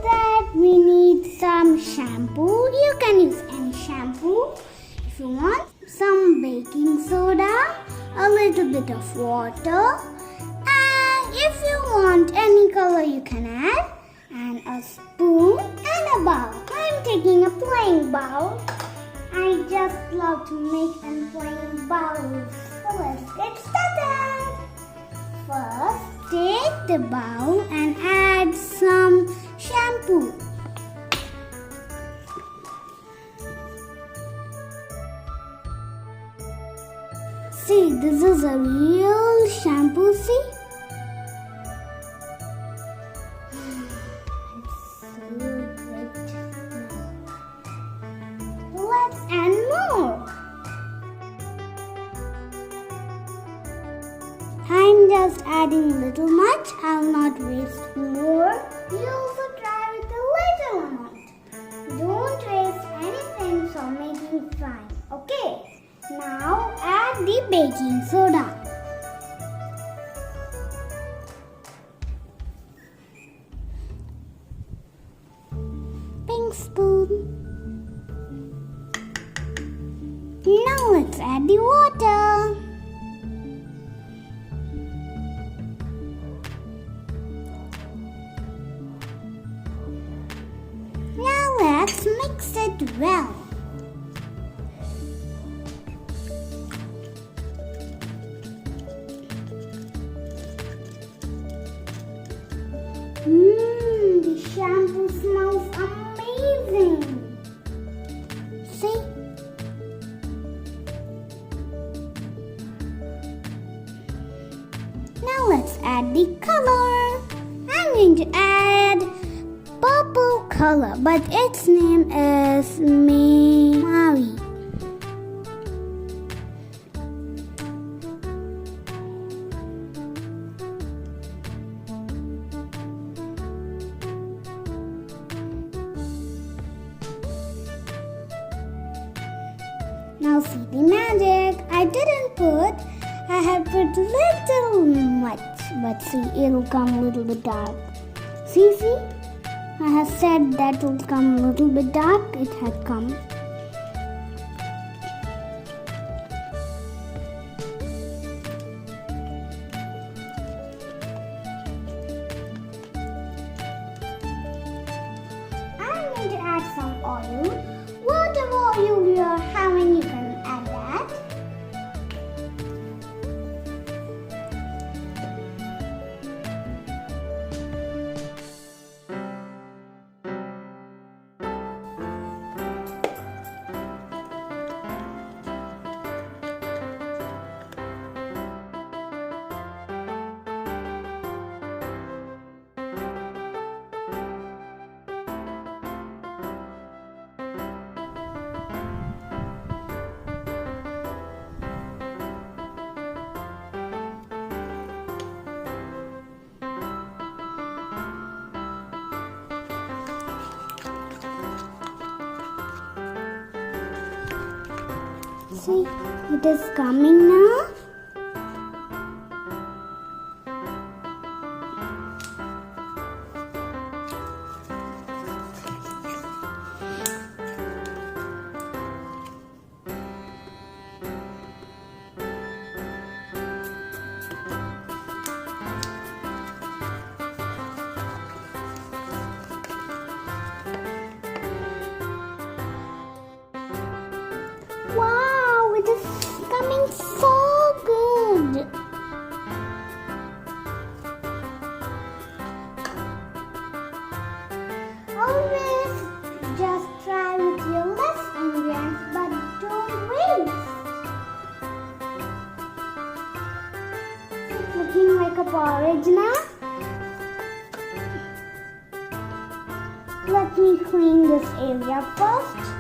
that we need some shampoo. You can use any shampoo. If you want some baking soda, a little bit of water, and if you want any color you can add, and a spoon and a bowl. I'm taking a plain bowl. I just love to make and plain bowls. So let's get started. First, take the bowl and add some shampoo. See, this is a real shampoo, see? It's so great. Let's add more. I'm just adding little much. I'll not waste more. You also try with a little amount. Don't waste anything, so making fine. Okay. Now add the baking soda. Pink spoon. Now let's add the water. Now let's mix it well. The shampoo smells amazing. See? Now let's add the color. I'm going to add purple color, but its name is Maui. Now see the magic. I have put little much, but see, it'll come a little bit dark. See? I have said that will come a little bit dark. It had come. I'm going to add some oil. Whatever oil you are having, you can add that. See, it is coming now. Wow, it is coming so good. Always just try with your less ingredients, but don't waste. It's looking like a porridge now. Let me clean this area first.